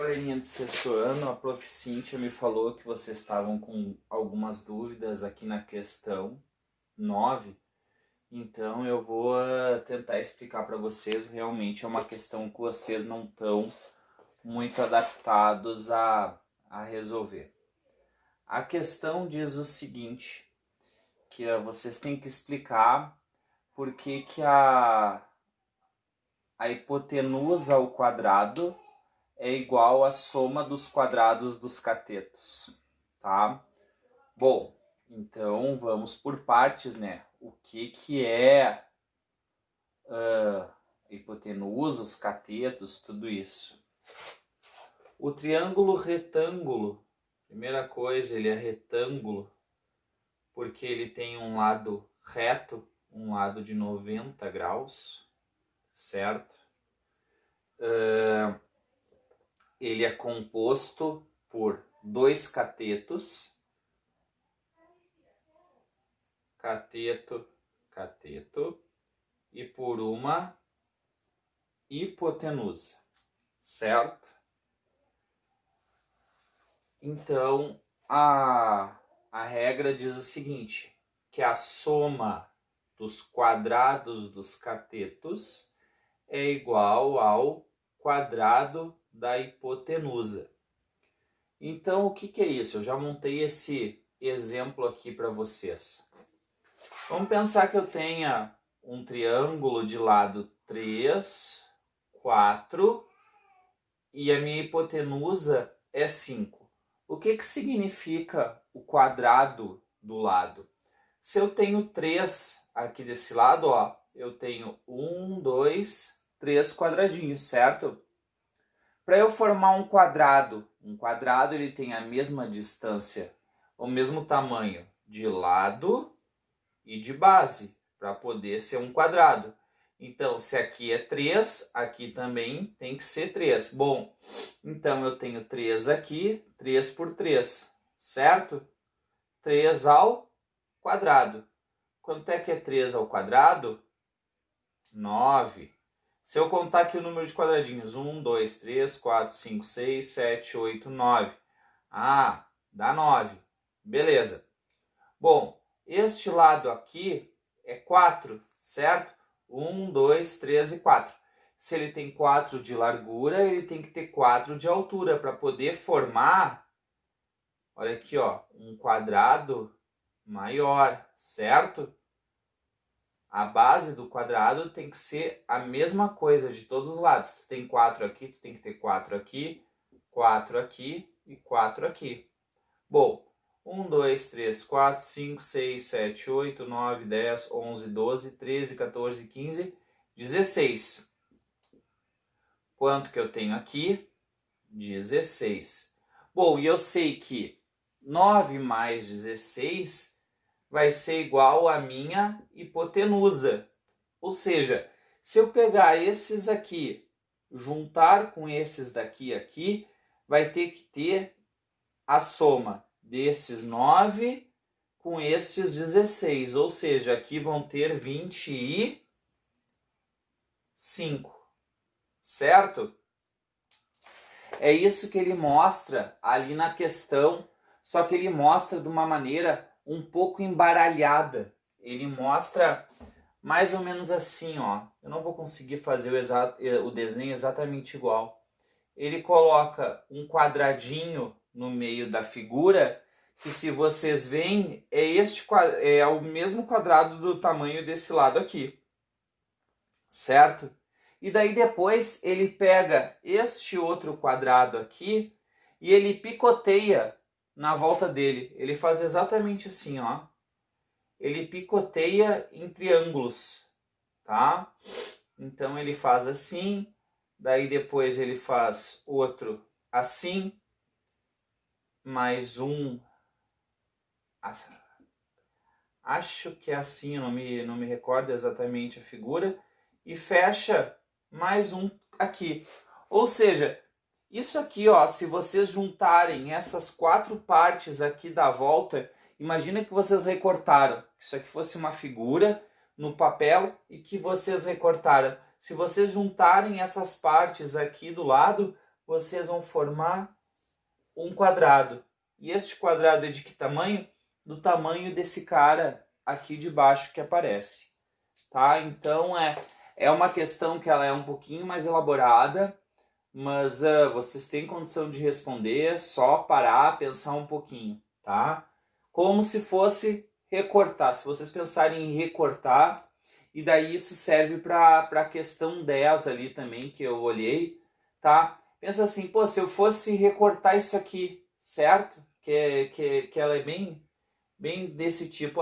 galerinha de sexto ano, a Prof. Cíntia me falou que vocês estavam com algumas dúvidas aqui na questão 9, então eu vou tentar explicar para vocês. Realmente é uma questão que vocês não estão muito adaptados a resolver. A questão diz o seguinte, que vocês têm que explicar por que a hipotenusa ao quadrado é igual à soma dos quadrados dos catetos, tá? Bom, então vamos por partes, né? O que é hipotenusa, os catetos, tudo isso. O triângulo retângulo, primeira coisa, ele é retângulo porque ele tem um lado reto, um lado de 90 graus, certo? Ele é composto por dois catetos, cateto, e por uma hipotenusa, certo? Então, a regra diz o seguinte, que a soma dos quadrados dos catetos é igual ao quadrado da hipotenusa. Então, o que é isso? Eu já montei esse exemplo aqui para vocês. Vamos pensar que eu tenha um triângulo de lado 3, 4 e a minha hipotenusa é 5. O que significa o quadrado do lado? Se eu tenho 3 aqui desse lado, ó, eu tenho 1, 2, 3 quadradinhos, certo? Para eu formar um quadrado ele tem a mesma distância, o mesmo tamanho de lado e de base, para poder ser um quadrado. Então, se aqui é 3, aqui também tem que ser 3. Bom, então eu tenho 3 aqui, 3 por 3, certo? 3 ao quadrado. Quanto é que é 3 ao quadrado? 9. Se eu contar aqui o número de quadradinhos, 1, 2, 3, 4, 5, 6, 7, 8, 9. Ah, dá 9. Beleza. Bom, este lado aqui é 4, certo? 1, 2, 3 e 4. Se ele tem 4 de largura, ele tem que ter 4 de altura para poder formar, olha aqui, ó, um quadrado maior, certo? A base do quadrado tem que ser a mesma coisa de todos os lados. Tu tem 4 aqui, tu tem que ter 4 aqui, 4 aqui e 4 aqui. Bom, 1, 2, 3, 4, 5, 6, 7, 8, 9, 10, 11, 12, 13, 14, 15, 16. Quanto que eu tenho aqui? 16. Bom, e eu sei que 9 mais 16 vai ser igual à minha hipotenusa. Ou seja, se eu pegar esses aqui, juntar com esses daqui aqui, vai ter que ter a soma desses 9 com estes 16. Ou seja, aqui vão ter 25. Certo? É isso que ele mostra ali na questão, só que ele mostra de uma maneira um pouco embaralhada. Ele mostra mais ou menos assim, ó. Eu não vou conseguir fazer o desenho exatamente igual. Ele coloca um quadradinho no meio da figura, que se vocês veem, é o mesmo quadrado do tamanho desse lado aqui. Certo? E daí depois ele pega este outro quadrado aqui e ele picoteia na volta dele. Ele faz exatamente assim, ó. Ele picoteia em triângulos, tá? Então ele faz assim, daí depois ele faz outro assim, mais um, acho que é assim, eu não me recordo exatamente a figura, e fecha mais um aqui. Ou seja, isso aqui, ó, se vocês juntarem essas 4 partes aqui da volta, imagina que vocês recortaram, que isso aqui fosse uma figura no papel e que vocês recortaram. Se vocês juntarem essas partes aqui do lado, vocês vão formar um quadrado. E este quadrado é de que tamanho? Do tamanho desse cara aqui de baixo que aparece. Tá? Então é uma questão que ela é um pouquinho mais elaborada, mas vocês têm condição de responder, é só parar, pensar um pouquinho, tá? Como se fosse recortar. Se vocês pensarem em recortar, e daí isso serve para a questão 10 ali também, que eu olhei, tá? Pensa assim, pô, se eu fosse recortar isso aqui, certo? Que ela é bem desse tipo.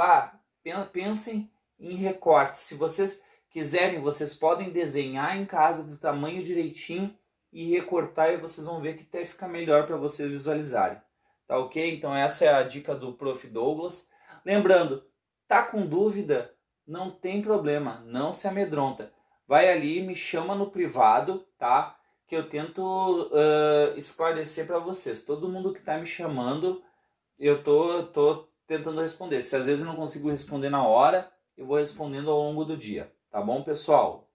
Pensem em recortes. Se vocês quiserem, vocês podem desenhar em casa do tamanho direitinho e recortar, e vocês vão ver que até fica melhor para vocês visualizarem. Tá ok? Então essa é a dica do Prof. Douglas. Lembrando, tá com dúvida? Não tem problema, não se amedronta. Vai ali, me chama no privado, tá? Que eu tento esclarecer para vocês. Todo mundo que está me chamando, eu tô tentando responder. Se às vezes eu não consigo responder na hora, eu vou respondendo ao longo do dia. Tá bom, pessoal?